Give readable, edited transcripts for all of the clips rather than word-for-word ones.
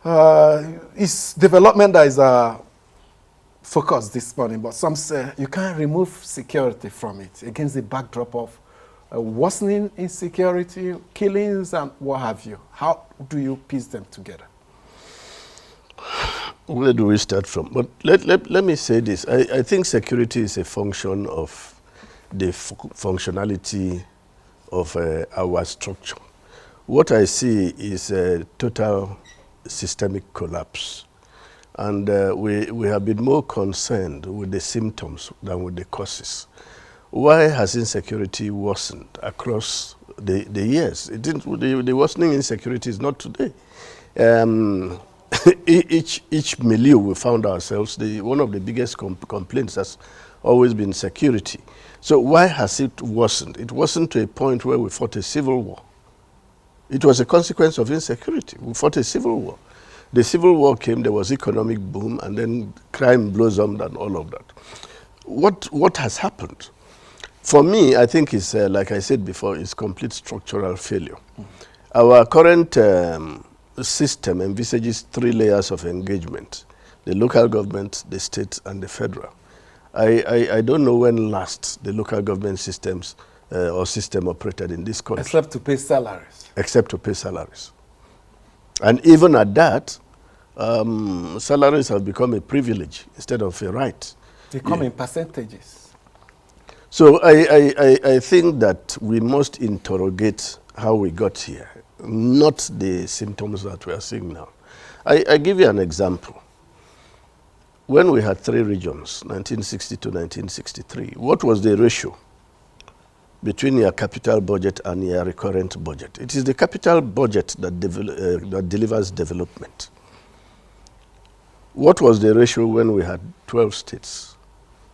It's development that is focused this morning, but some say you can't remove security from it against the backdrop of worsening insecurity, killings, and what have you. How do you piece them together? Where do we start from? But let me say this. I think security is a function of the functionality of our structure. What I see is a total systemic collapse. And we have been more concerned with the symptoms than with the causes. Why has insecurity worsened across the years? The worsening insecurity is not today. Each milieu we found ourselves, one of the biggest complaints has always been security. So why has it worsened? It worsened to a point where we fought a civil war. It was a consequence of insecurity. We fought a civil war. The civil war came, there was economic boom, and then crime blossomed and all of that. What has happened? For me, I think it's, like I said before, it's complete structural failure. Our current system envisages 3 layers of engagement: the local government, the state, and the federal. I don't know when last the local government systems or system operated in this country. Except to pay salaries. Except to pay salaries. And even at that, salaries have become a privilege instead of a right. They come in percentages. So I think that we must interrogate how we got here, not the symptoms that we are seeing now. I give you an example. When we had 3 regions, 1960 to 1963, what was the ratio between your capital budget and your recurrent budget? It is the capital budget that delivers development. What was the ratio when we had 12 states?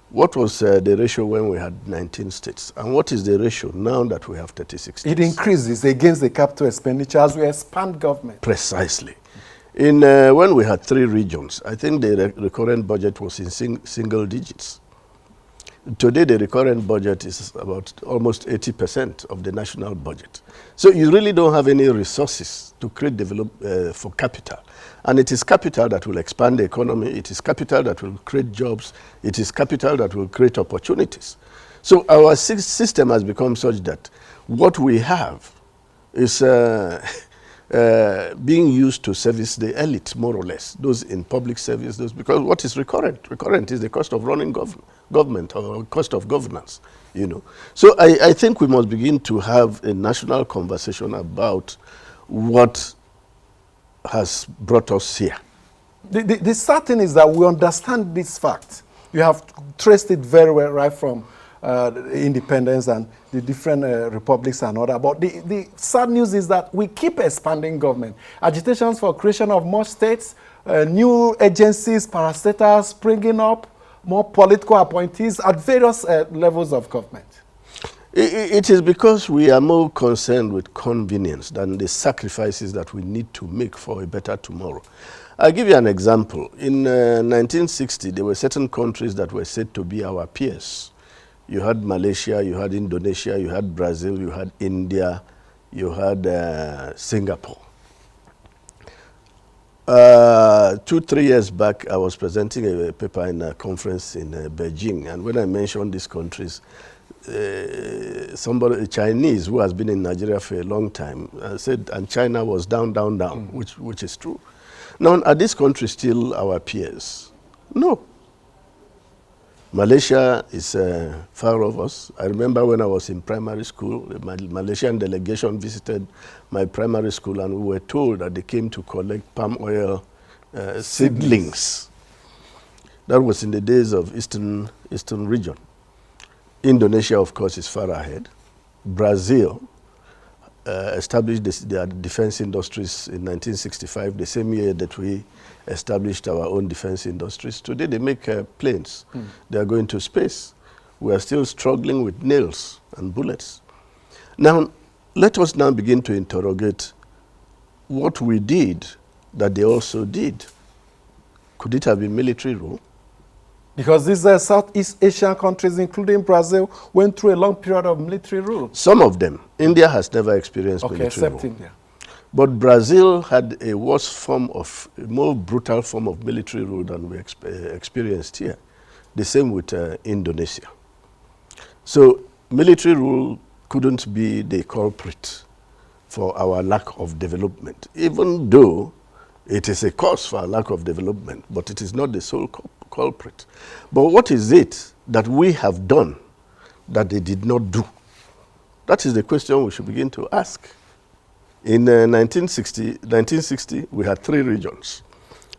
What was the ratio when we had 19 states? And what is the ratio now that we have 36 states? It increases against the capital expenditure as we expand government. Precisely. When we had 3 regions, I think the recurrent budget was in single digits. Today, the recurrent budget is about almost 80% of the national budget. So you really don't have any resources to create for capital. And it is capital that will expand the economy. It is capital that will create jobs. It is capital that will create opportunities. So our system has become such that what we have is being used to service the elite, more or less, those in public service, because what is recurrent? Recurrent is the cost of running government or cost of governance, you know. So I think we must begin to have a national conversation about what has brought us here. The sad thing is that we understand this fact. You have traced it very well right from independence and the different republics and all that. But the sad news is that we keep expanding government. Agitations for creation of more states, new agencies, parastatals springing up, more political appointees at various levels of government. It is because we are more concerned with convenience than the sacrifices that we need to make for a better tomorrow. I'll give you an example. In 1960, there were certain countries that were said to be our peers. You had Malaysia, you had Indonesia, you had Brazil, you had India, you had Singapore. 2-3 years back, I was presenting a paper in a conference in Beijing, and when I mentioned these countries, somebody, a Chinese who has been in Nigeria for a long time, said, and China was down, which is true. Now, are these countries still our peers? No. Malaysia is far off us. I remember when I was in primary school, the Malaysian delegation visited my primary school, and we were told that they came to collect palm oil seedlings. That was in the days of Eastern region. Indonesia, of course, is far ahead. Brazil established their defense industries in 1965, the same year that we established our own defense industries. Today they make planes. They are going to space. We are still struggling with nails and bullets. Now, let us now begin to interrogate what we did that they also did. Could it have been military rule? Because these Southeast Asian countries, including Brazil, went through a long period of military rule. Some of them. India has never experienced military rule. Except India. But Brazil had a worse form of, a more brutal form of military rule than we experienced here. The same with Indonesia. So military rule couldn't be the culprit for our lack of development, even though it is a cause for our lack of development, but it is not the sole culprit. But what is it that we have done that they did not do? That is the question we should begin to ask. In 1960, we had 3 regions.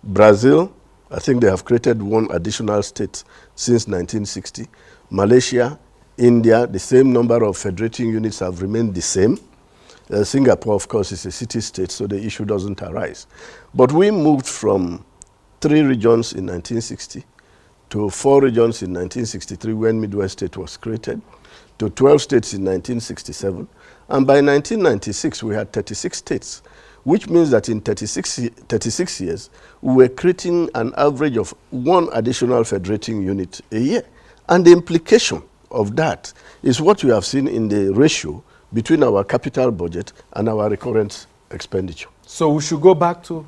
Brazil, I think they have created 1 additional state since 1960. Malaysia, India, the same number of federating units have remained the same. Singapore, of course, is a city-state, so the issue doesn't arise. But we moved from 3 regions in 1960 to 4 regions in 1963 when Midwest State was created, to 12 states in 1967. And by 1996, we had 36 states, which means that in 36 years, we were creating an average of 1 additional federating unit a year. And the implication of that is what we have seen in the ratio between our capital budget and our recurrent expenditure. So we should go back to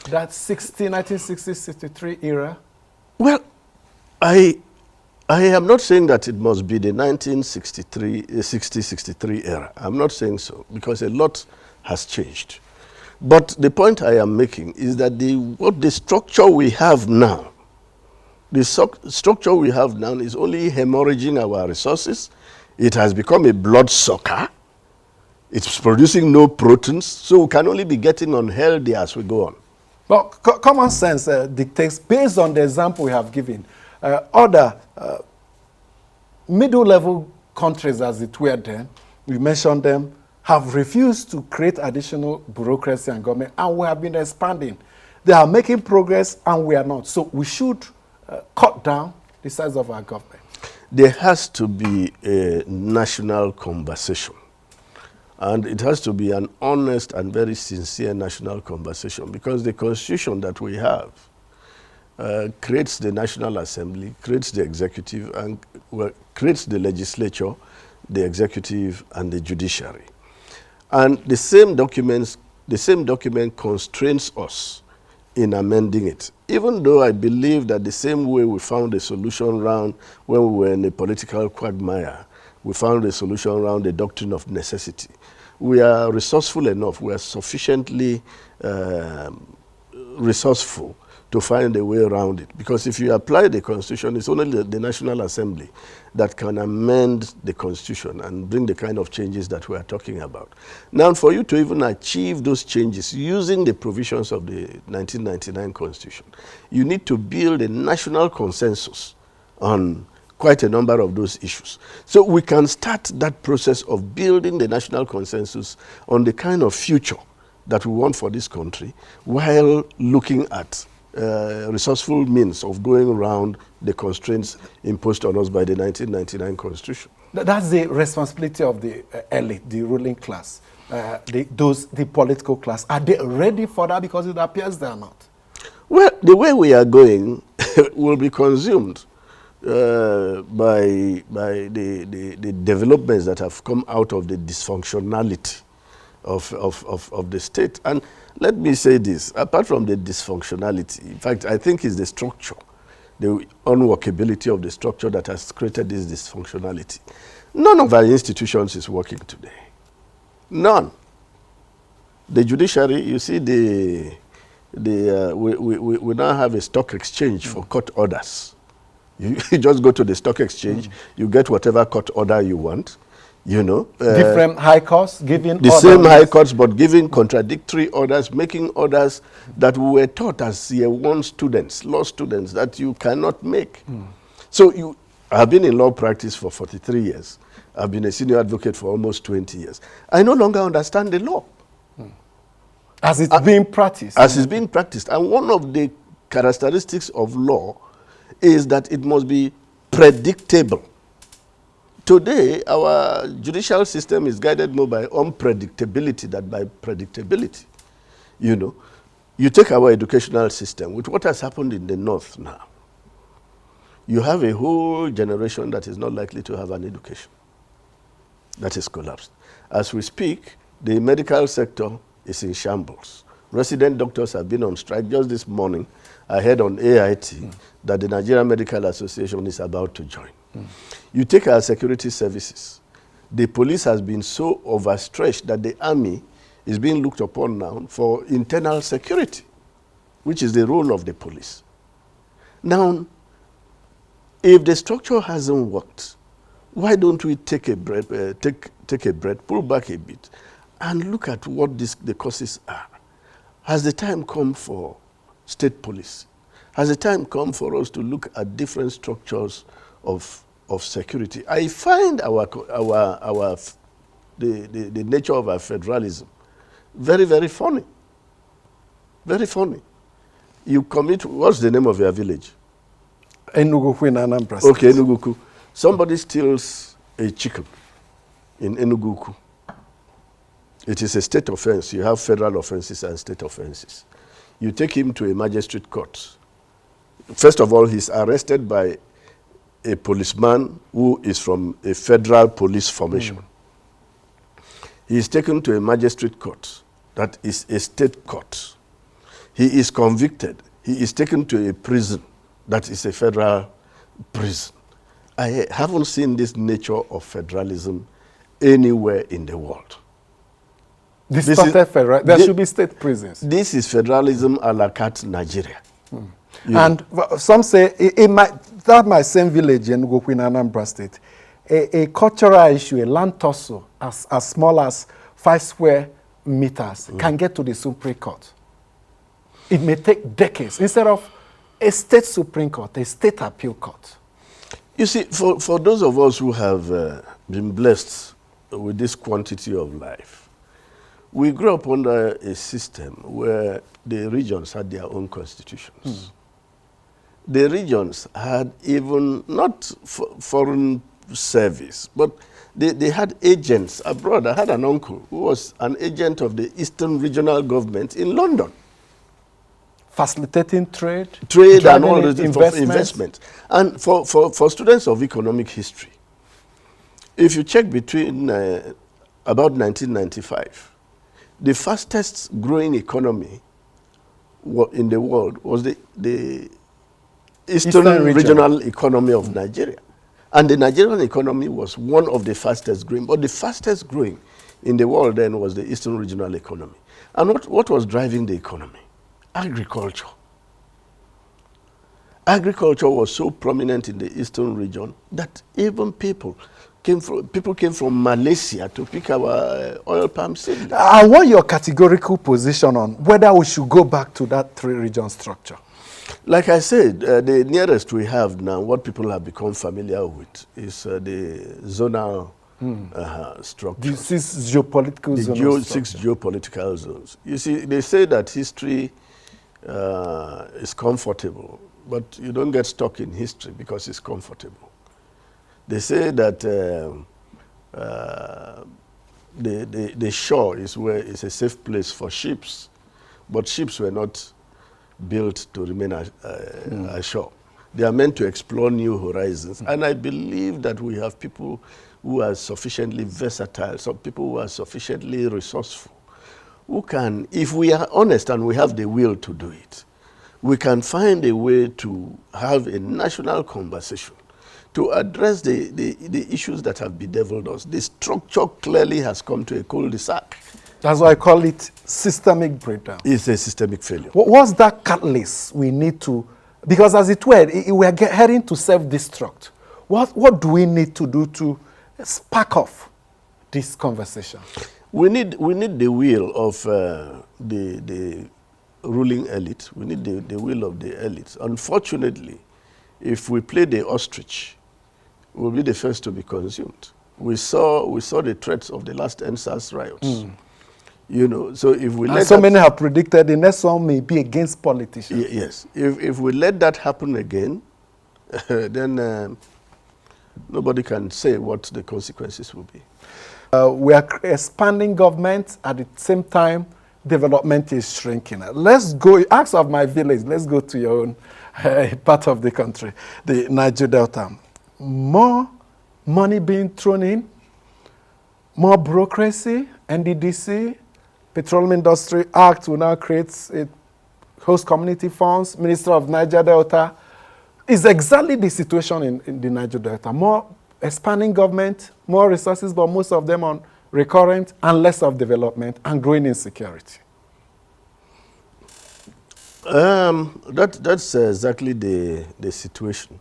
that 1960-63 era? Well, I am not saying that it must be the 1960-63 era. I'm not saying so, because a lot has changed. But the point I am making is that the structure we have now, structure we have now is only hemorrhaging our resources. It has become a blood sucker. It's producing no proteins, so we can only be getting unhealthy as we go on. But common sense dictates, based on the example we have given, other middle-level countries, as it were then, we mentioned them, have refused to create additional bureaucracy and government, and we have been expanding. They are making progress, and we are not. So we should cut down the size of our government. There has to be a national conversation. And it has to be an honest and very sincere national conversation, because the constitution that we have creates the National Assembly, creates the executive, and creates the legislature, the executive, and the judiciary. And the same document constrains us in amending it. Even though I believe that the same way we found a solution around when we were in a political quagmire, we found a solution around the doctrine of necessity. We are resourceful enough, we are sufficiently resourceful to find a way around it. Because if you apply the Constitution, it's only the National Assembly that can amend the Constitution and bring the kind of changes that we are talking about. Now, for you to even achieve those changes using the provisions of the 1999 Constitution, you need to build a national consensus on quite a number of those issues. So we can start that process of building the national consensus on the kind of future that we want for this country, while looking at resourceful means of going around the constraints imposed on us by the 1999 Constitution. That's the responsibility of the elite, the ruling class, the political class. Are they ready for that? Because it appears they are not. Well, the way we are going will be consumed by the developments that have come out of the dysfunctionality of the state. And let me say this, apart from the dysfunctionality, in fact, I think it's the structure, the unworkability of the structure that has created this dysfunctionality. None of our institutions is working today. None. The judiciary, you see, we now have a stock exchange for court orders. You just go to the stock exchange, you get whatever court order you want. You know, different high courts giving the same high courts, but giving contradictory orders, making orders that we were taught as year 1 students, law students, that you cannot make. So I've been in law practice for 43 years. I've been a senior advocate for almost 20 years. I no longer understand the law. As it's being practiced. As it's being practiced. And one of the characteristics of law is that it must be predictable. Today, our judicial system is guided more by unpredictability than by predictability. You know, you take our educational system, with what has happened in the North now, you have a whole generation that is not likely to have an education. That is collapsed. As we speak, the medical sector is in shambles. Resident doctors have been on strike. Just this morning, I heard on AIT that the Nigerian Medical Association is about to join. You take our security services. The police has been so overstretched that the army is being looked upon now for internal security, which is the role of the police. Now, if the structure hasn't worked, why don't we take a breath, pull back a bit, and look at what the causes are? Has the time come for state police? Has the time come for us to look at different structures of security? I find the nature of our federalism very, very funny. Very funny. You commit, what's the name of your village? Enugu in Anambra State. Okay, Enugu. Somebody steals a chicken in Enugu. It is a state offense. You have federal offenses and state offenses. You take him to a magistrate court. First of all, he's arrested by a policeman who is from a federal police formation. He is taken to a magistrate court. That is a state court. He is convicted. He is taken to a prison. That is a federal prison. I haven't seen this nature of federalism anywhere in the world. There should be state prisons. This is federalism a la carte Nigeria. And some say that my same village in Anambra State, a cultural issue, a land tussle as small as 5 square meters can get to the Supreme Court. It may take decades instead of a state Supreme Court, a state appeal court. You see, for those of us who have been blessed with this quantity of life, we grew up under a system where the regions had their own constitutions. The regions had even, not foreign service, but they had agents abroad. I had an uncle who was an agent of the Eastern Regional Government in London. Facilitating trade and all the investment. And for students of economic history, if you check between about 1995, the fastest growing economy in the world was the Eastern Regional economy of Nigeria. And the Nigerian economy was one of the fastest growing, but the fastest growing in the world then was the Eastern Regional economy. And what was driving the economy? Agriculture. Agriculture was so prominent in the Eastern region that even people came from Malaysia to pick our oil palm seed. I want your categorical position on whether we should go back to that 3-region structure. Like I said, the nearest we have now, what people have become familiar with, is the zonal structure. The 6 geopolitical zones. 6 geopolitical zones. You see, they say that history is comfortable, but you don't get stuck in history because it's comfortable. They say that the shore is a safe place for ships, but ships were not built to remain ashore. They are meant to explore new horizons. And I believe that we have people who are sufficiently versatile, some people who are sufficiently resourceful, who can, if we are honest and we have the will to do it, we can find a way to have a national conversation to address the issues that have bedeviled us. The structure clearly has come to a cul-de-sac. That's why I call it systemic breakdown. It's a systemic failure. What's that catalyst we need to, because as it were, we are heading to self-destruct. What do we need to do to spark off this conversation? We need the will of the ruling elite. We need the will of the elites. Unfortunately, if we play the ostrich, we'll be the first to be consumed. We saw the threats of the last ENDSARS riots. You know, so if we let so many have predicted the next one may be against politicians. Yes, if we let that happen again, then nobody can say what the consequences will be. We are expanding government at the same time. Development is shrinking. Let's go. Ask of my village. Let's go to your own part of the country, the Niger Delta. More money being thrown in, more bureaucracy, NDDC, Petroleum Industry Act will now create a host community funds. Minister of Niger Delta. Is exactly the situation in the Niger Delta. More expanding government, more resources, but most of them on recurrent and less of development and growing insecurity. That's exactly the situation.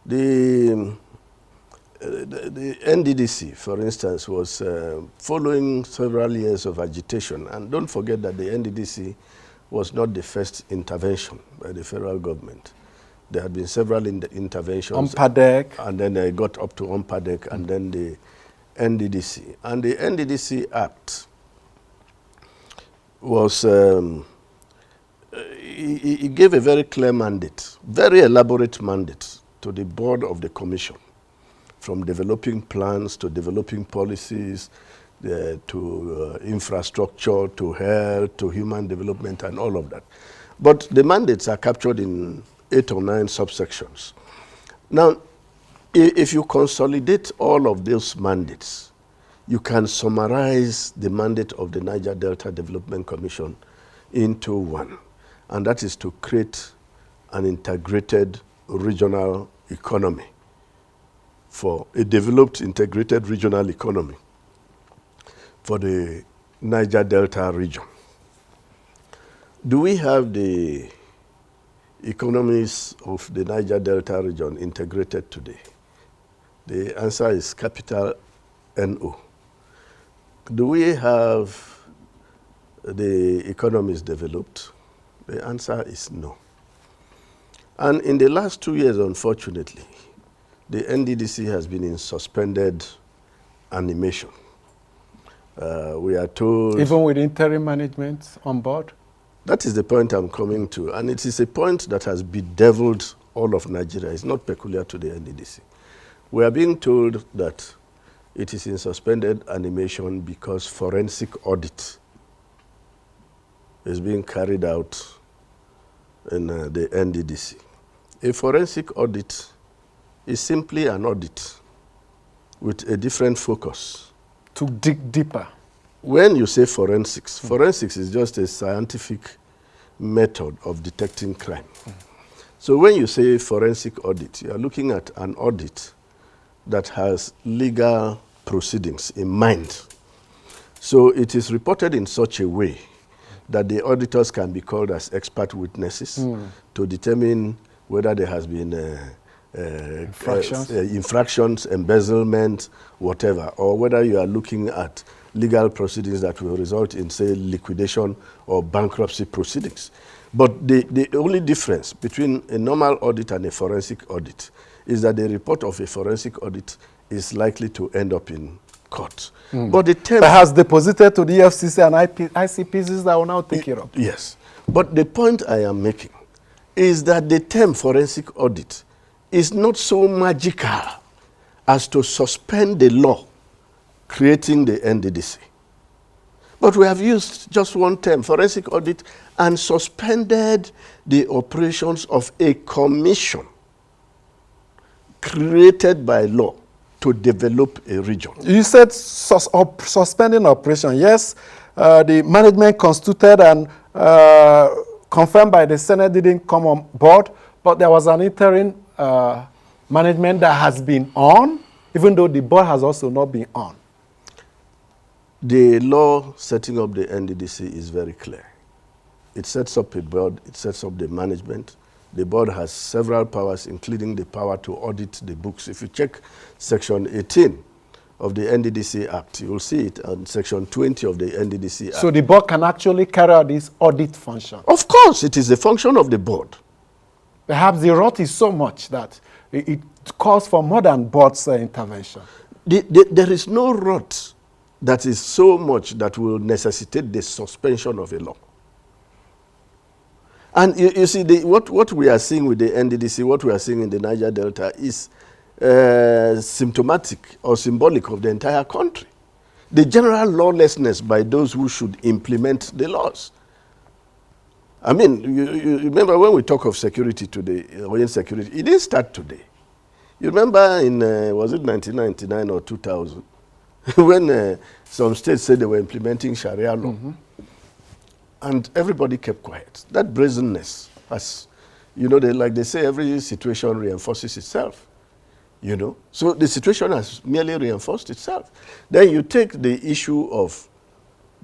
The NDDC, for instance, was following several years of agitation. And don't forget that the NDDC was not the first intervention by the federal government. There had been several interventions. UNPADEC. And then they got up to UNPADEC and then the NDDC. And the NDDC Act was, it gave a very clear mandate, very elaborate mandate to the board of the commission, from developing plans to developing policies, to infrastructure, to health, to human development, and all of that. But the mandates are captured in 8 or 9 subsections. Now, if you consolidate all of those mandates, you can summarize the mandate of the Niger Delta Development Commission into one, and that is to create an integrated regional economy, for a developed integrated regional economy for the Niger Delta region. Do we have the economies of the Niger Delta region integrated today? The answer is capital NO. Do we have the economies developed? The answer is no. And in the last 2 years, unfortunately, the NDDC has been in suspended animation. We are told... Even with interim management on board? That is the point I'm coming to. And it is a point that has bedeviled all of Nigeria. It's not peculiar to the NDDC. We are being told that it is in suspended animation because forensic audit is being carried out in the NDDC. A forensic audit is simply an audit with a different focus. To dig deeper. When you say forensics, forensics is just a scientific method of detecting crime. So when you say forensic audit, you are looking at an audit that has legal proceedings in mind. So it is reported in such a way that the auditors can be called as expert witnesses to determine whether there has been infractions, embezzlement, whatever, or whether you are looking at legal proceedings that will result in, say, liquidation or bankruptcy proceedings. But the only difference between a normal audit and a forensic audit is that the report of a forensic audit is likely to end up in court. But the term perhaps deposited to the EFCC and ICPCs that will now take it up. Yes. But the point I am making is that the term forensic audit is not so magical as to suspend the law creating the NDDC. But we have used just one term, forensic audit, and suspended the operations of a commission created by law to develop a region. You said suspending operation. Yes, the management constituted and confirmed by the Senate didn't come on board, but there was an interim management that has been on, even though the board has also not been on. The law setting up the NDDC is very clear. It sets up a board, it sets up the management. The board has several powers, including the power to audit the books. If you check Section 18 of the NDDC Act, you will see it on Section 20 of the NDDC Act. So the board can actually carry out this audit function? Of course, it is the function of the board. Perhaps the rot is so much that it calls for more than board's intervention. There is no rot that is so much that will necessitate the suspension of a law. And you see, what we are seeing with the NDDC, what we are seeing in the Niger Delta is symptomatic or symbolic of the entire country. The general lawlessness by those who should implement the laws. I mean, you remember when we talk of security today, or insecurity, it didn't start today. You remember in, was it 1999 or 2000, when some states said they were implementing Sharia law. And everybody kept quiet. That brazenness has, you know, like they say, every situation reinforces itself. You know, so the situation has merely reinforced itself. Then you take the issue of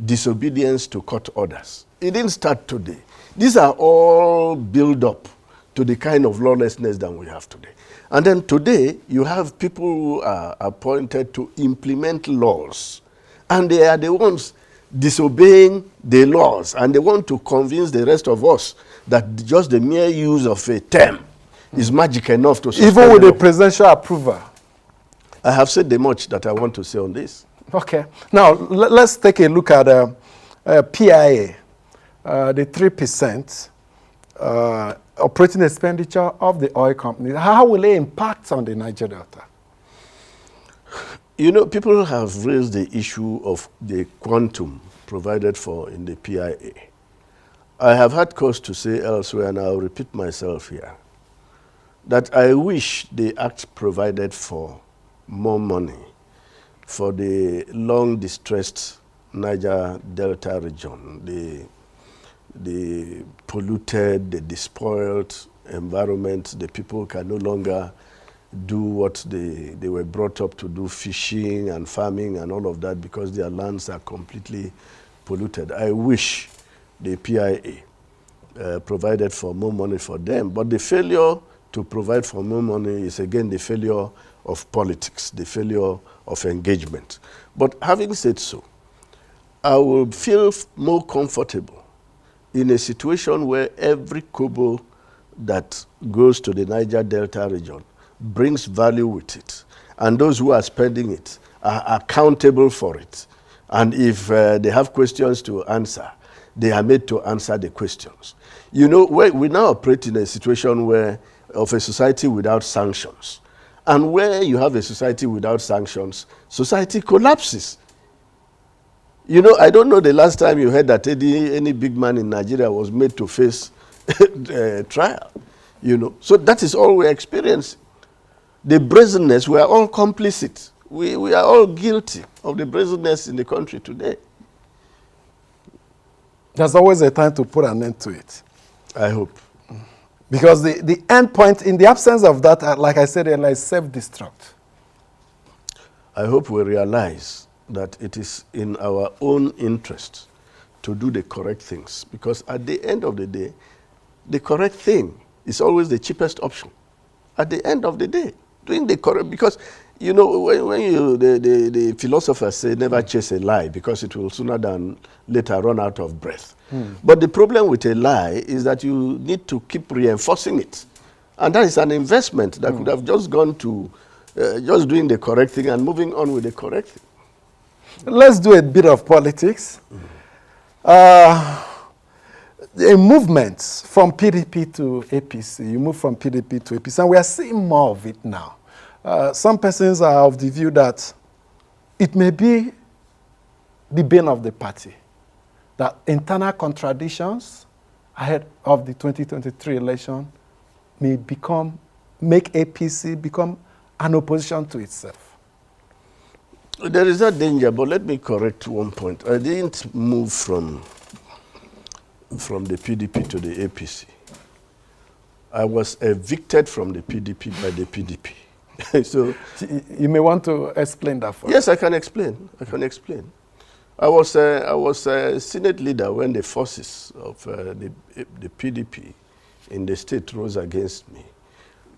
disobedience to court orders. It didn't start today. These are all build up to the kind of lawlessness that we have today. And then today, you have people who are appointed to implement laws. And they are the ones disobeying the laws. And they want to convince the rest of us that just the mere use of a term is magic enough to suspend even with the presidential approval. I have said the much that I want to say on this. Okay. Now, let's take a look at PIA, the 3% operating expenditure of the oil company. How will it impact on the Niger Delta? You know, people have raised the issue of the quantum provided for in the PIA. I have had cause to say elsewhere, and I'll repeat myself here, that I wish the act provided for more money for the long distressed Niger Delta region, the polluted, the despoiled environment. The people can no longer do what they were brought up to do, fishing and farming and all of that, because their lands are completely polluted. I wish the PIA provided for more money for them, but the failure to provide for more money is again the failure of politics, the failure of engagement. But having said so, I will feel more comfortable in a situation where every kobo that goes to the Niger Delta region brings value with it, and those who are spending it are accountable for it. And if they have questions to answer, they are made to answer the questions. You know, we now operate in a situation where of a society without sanctions. And where you have a society without sanctions, society collapses. You know, I don't know the last time you heard that any big man in Nigeria was made to face trial. You know, so that is all we're experiencing. The brazenness, we are all complicit. We are all guilty of the brazenness in the country today. There's always a time to put an end to it. I hope. Because the end point, in the absence of that, like I said earlier, is self-destruct. I hope we realize that it is in our own interest to do the correct things. Because at the end of the day, the correct thing is always the cheapest option. At the end of the day, doing the correct, because, you know, when you, the philosophers say never chase a lie because it will sooner than later run out of breath. But the problem with a lie is that you need to keep reinforcing it. And that is an investment that could have just gone to just doing the correct thing and moving on with the correct thing. Let's do a bit of politics. A movement from PDP to APC. You move from PDP to APC, and we are seeing more of it now. Some persons are of the view that it may be the bane of the party, that internal contradictions ahead of the 2023 election may make APC become an opposition to itself. There is that danger, but let me correct one point. I didn't move from the PDP to the APC. I was evicted from the PDP by the PDP. So you may want to explain that for us. Yes, I can explain. I was a Senate leader when the forces of the PDP in the state rose against me.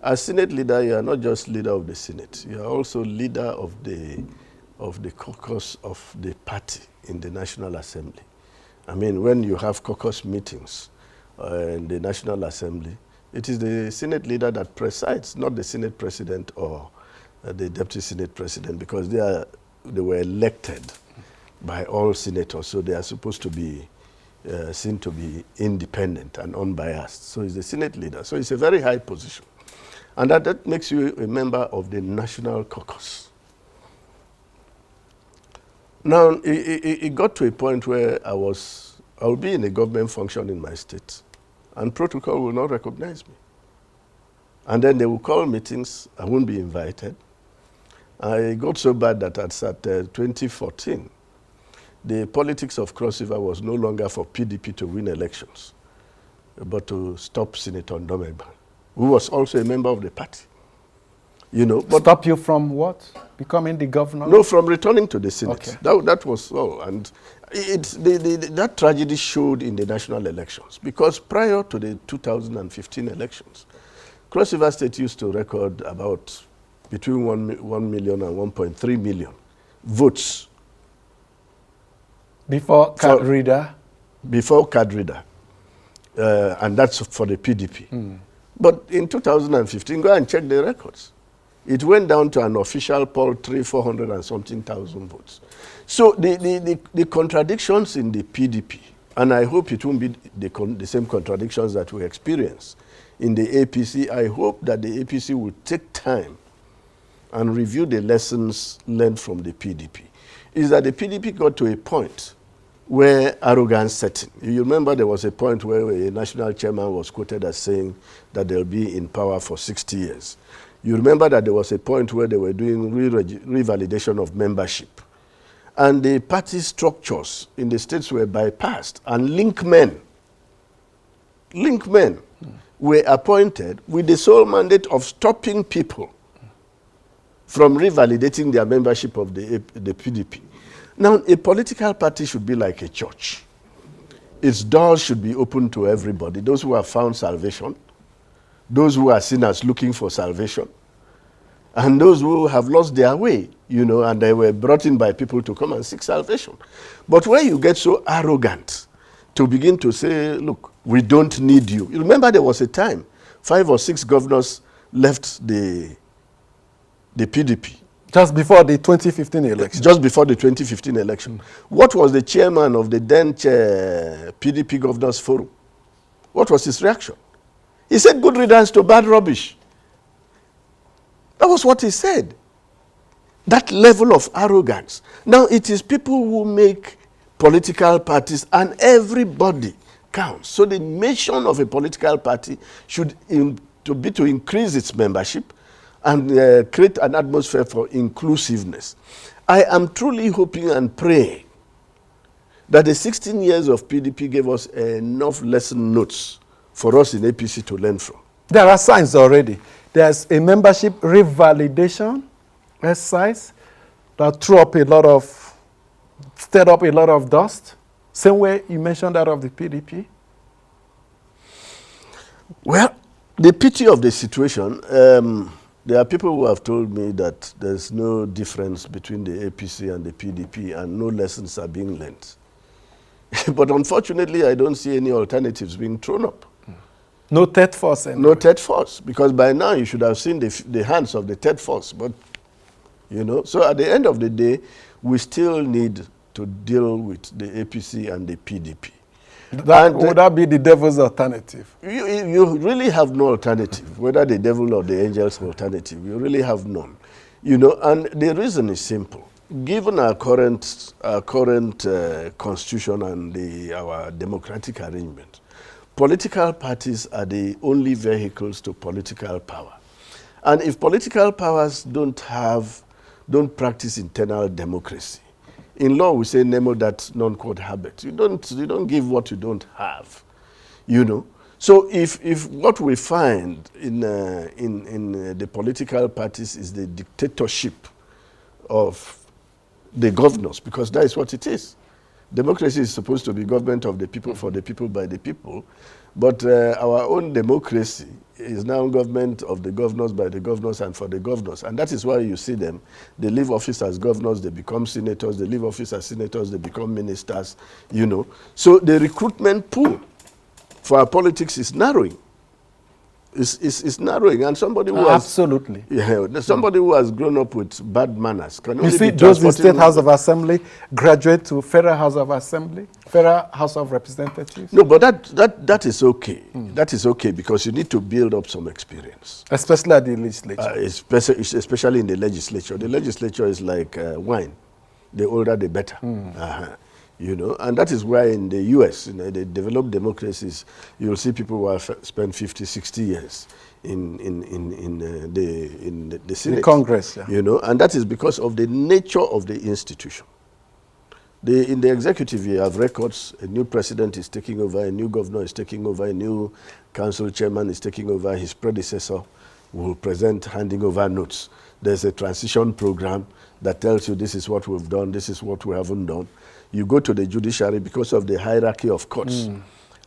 As Senate leader, you are not just leader of the Senate. You are also leader of the caucus of the party in the National Assembly. I mean, when you have caucus meetings in the National Assembly, it is the Senate leader that presides, not the Senate president or the deputy Senate president, because they were elected by all senators, so they are supposed to be seen to be independent and unbiased. So he's the Senate leader. So it's a very high position. And that makes you a member of the National Caucus. Now, it got to a point where I would be in a government function in my state, and protocol will not recognize me. And then they will call meetings, I won't be invited. I got so bad that at 2014, the politics of Cross River was no longer for PDP to win elections, but to stop Senator NDOMA-EGBA, who was also a member of the party. You know, but stop you from what? Becoming the governor? No, from returning to the Senate. Okay. That was all. And that tragedy showed in the national elections, because prior to the 2015 elections, Cross River State used to record about between 1 million and 1.3 million votes. Before card reader? Before card reader. And that's for the PDP. But in 2015, go and check the records. It went down to an official poll, 400 and something thousand votes. So the contradictions in the PDP, and I hope it won't be the same contradictions that we experience in the APC. I hope that the APC will take time and review the lessons learned from the PDP. Is that the PDP got to a point where arrogance set in. You remember there was a point where a national chairman was quoted as saying that they'll be in power for 60 years. You remember that there was a point where they were doing revalidation of membership. And the party structures in the states were bypassed, and link men were appointed with the sole mandate of stopping people from revalidating their membership of the PDP. Now, a political party should be like a church. Its doors should be open to everybody, those who have found salvation, those who are sinners looking for salvation, and those who have lost their way, you know, and they were brought in by people to come and seek salvation. But when you get so arrogant to begin to say, look, we don't need you. You remember there was a time 5 or 6 governors left the PDP. Just before the 2015 election. Just before the 2015 election. What was the chairman of the then PDP Governors Forum? What was his reaction? He said, good riddance to bad rubbish. That was what he said. That level of arrogance. Now, it is people who make political parties, and everybody counts. So the mission of a political party should be to increase its membership and create an atmosphere for inclusiveness. I am truly hoping and praying that the 16 years of PDP gave us enough lesson notes for us in APC to learn from. There are signs already. There's a membership revalidation exercise that stirred up a lot of dust. Same way you mentioned that of the PDP. Well, the pity of the situation, there are people who have told me that there's no difference between the APC and the PDP and no lessons are being learned. But unfortunately, I don't see any alternatives being thrown up. No third force anyway. No third force, because by now you should have seen the hands of the third force. But, you know, so at the end of the day, we still need to deal with the APC and the PDP. Would that be the devil's alternative? You really have no alternative, whether the devil or the angel's alternative. You really have none. You know, and the reason is simple. Given our current constitution and our democratic arrangement, political parties are the only vehicles to political power. And if political powers don't practice internal democracy, in law we say nemo dat non quod habet. You don't give what you don't have, you know. So if what we find in the political parties is the dictatorship of the governors, because that is what it is. Democracy is supposed to be government of the people, for the people, by the people. But our own democracy is now government of the governors, by the governors, and for the governors. And that is why you see them. They leave office as governors, they become senators. They leave office as senators, they become ministers, you know. So the recruitment pool for our politics is narrowing. It's narrowing, and somebody who absolutely. Somebody who has grown up with bad manners can only you see, those in State House of Assembly graduate to Federal House of Assembly, Federal House of Representatives. No, but that is okay. That is okay, because you need to build up some experience, especially at the legislature. Especially in the legislature. The legislature is like wine; the older, the better. You know, and that is why in the US, the developed democracies, you'll see people who have spent 50, 60 years in the Senate. The Congress, yeah. You know, and that is because of the nature of the institution. In the executive, you have records. A new president is taking over, a new governor is taking over, a new council chairman is taking over. His predecessor will present handing over notes. There's a transition program that tells you this is what we've done, this is what we haven't done. You go to the judiciary because of the hierarchy of courts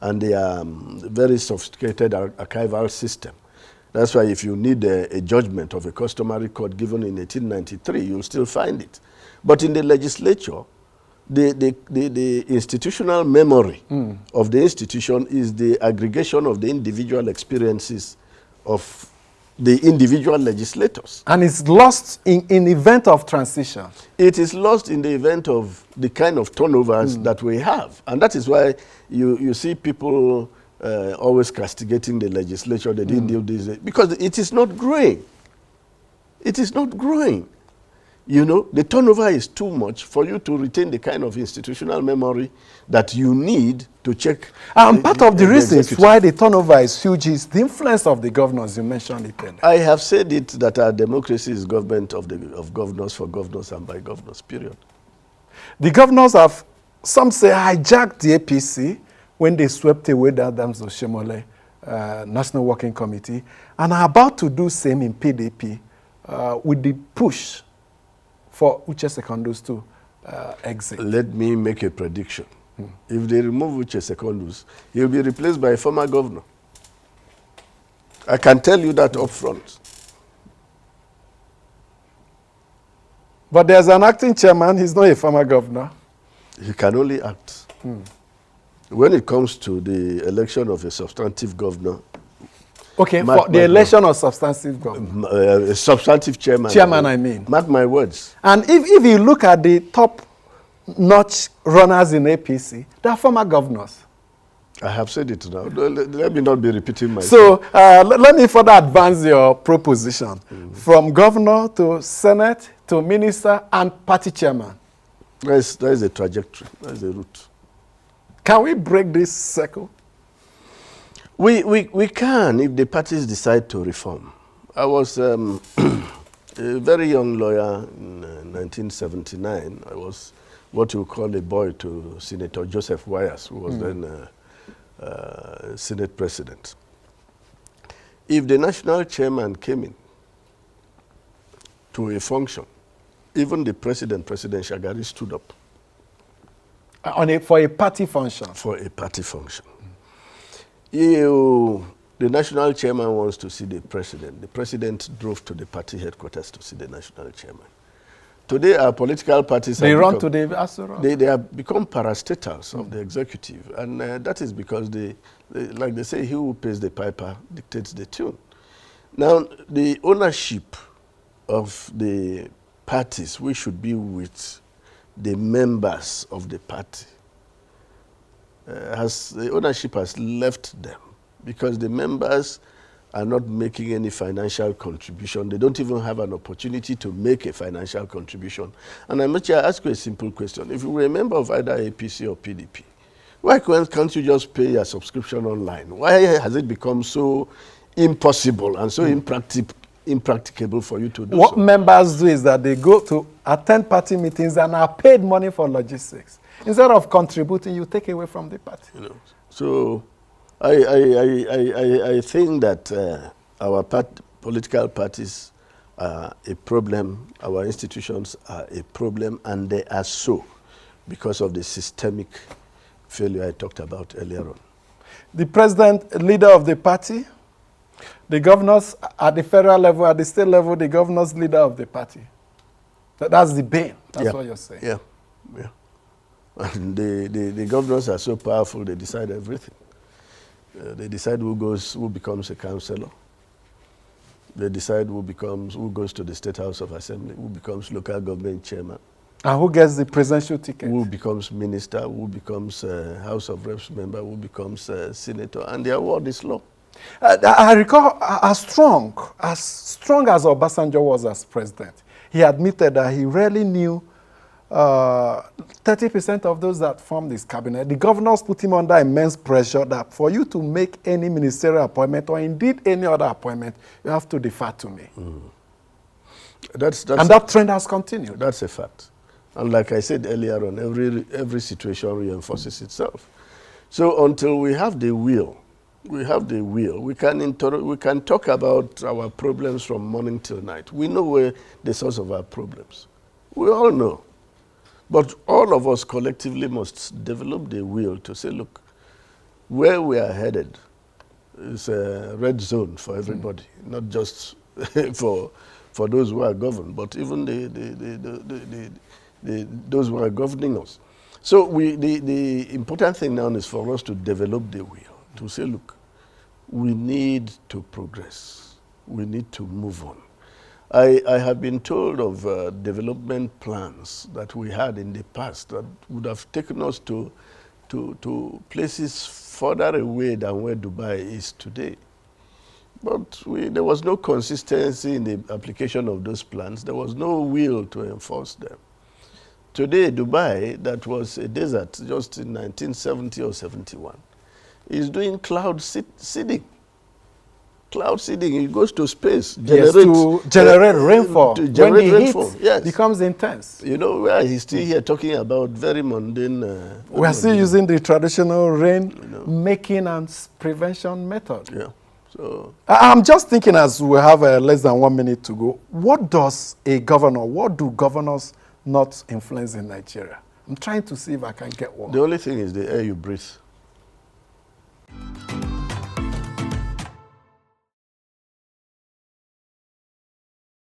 and the very sophisticated archival system. That's why if you need a judgment of a customary court given in 1893, you'll still find it. But in the legislature, the institutional memory of the institution is the aggregation of the individual experiences of the individual legislators. And it's lost in event of transition. It is lost in the event of the kind of turnovers that we have. And that is why you see people always castigating the legislature. They didn't do this. Because it is not growing. It is not growing. You know, the turnover is too much for you to retain the kind of institutional memory that you need to check. And part of the reasons why the turnover is huge is the influence of the governors. You mentioned it earlier. I have said it that our democracy is government of governors, for governors, and by governors, period. The governors have, some say, hijacked the APC when they swept away the Adams Oshomole National Working Committee and are about to do same in PDP with the push for Uche Secondus to exit. Let me make a prediction. If they remove Uche Secondus, he will be replaced by a former governor. I can tell you that up front. But there's an acting chairman, he's not a former governor. He can only act. When it comes to the election of a substantive governor, okay, for the election of substantive governor. A substantive chairman. Chairman, I mean. Mark my words. And if you look at the top-notch runners in APC, they are former governors. I have said it now. Let me not be repeating myself. So let me further advance your proposition. From governor to Senate to minister and party chairman. That is a trajectory. That is a route. Can we break this circle? We can if the parties decide to reform. I was a very young lawyer in 1979. I was what you call a boy to Senator Joseph Wyers, who was then Senate President. If the national chairman came in to a function, even the President Shagari, stood up. For a party function? For a party function. The national chairman wants to see the president. The president drove to the party headquarters to see the national chairman. Today, our political parties they run to the Asura. They have become parastatals of the executive, and that is because like they say, he who pays the piper dictates the tune. Now, the ownership of the parties, we should be with the members of the party. The ownership has left them because the members are not making any financial contribution. They don't even have an opportunity to make a financial contribution. And I ask you a simple question. If you were a member of either APC or PDP, why can't you just pay your subscription online? Why has it become so impossible and so impracticable for you to do What so? members do is that they go to attend party meetings and are paid money for logistics. Instead of contributing, you take away from the party. You know, so I think that our political parties are a problem, our institutions are a problem, and they are so because of the systemic failure I talked about earlier on. The president, leader of the party, the governors at the federal level, at the state level, the governors, leader of the party. That's the bane. That's what you're saying. Yeah, yeah. And the governors are so powerful, they decide everything. They decide who becomes a councillor. They decide who goes to the State House of Assembly, who becomes local government chairman. And who gets the presidential ticket? Who becomes minister, who becomes House of Reps member, who becomes senator, and the award is law. I recall as strong as Obasanjo was as president, he admitted that he rarely knew 30% of those that formed his cabinet. The governors put him under immense pressure that for you to make any ministerial appointment or indeed any other appointment, you have to defer to me. And that trend has continued. That's a fact. And like I said earlier on, every situation reinforces itself. So until we have the will, we can talk about our problems from morning till night. We know where the source of our problems. We all know. But all of us collectively must develop the will to say, look, where we are headed is a red zone for everybody, not just for those who are governed, but even those who are governing us. So the important thing now is for us to develop the will, to say, look, we need to progress. We need to move on. I have been told of development plans that we had in the past that would have taken us to places further away than where Dubai is today. But there was no consistency in the application of those plans. There was no will to enforce them. Today, Dubai, that was a desert just in 1970 or 71, is doing cloud seeding. Cloud seeding, it goes to space. To generate rainfall. To generate when the rainfall, heat yes. becomes intense. You know, where he's still here talking about very mundane. We are still using the traditional rain-making and prevention method. Yeah. So I'm just thinking, as we have less than 1 minute to go, what do governors not influence in Nigeria? I'm trying to see if I can get one. The only thing is the air you breathe.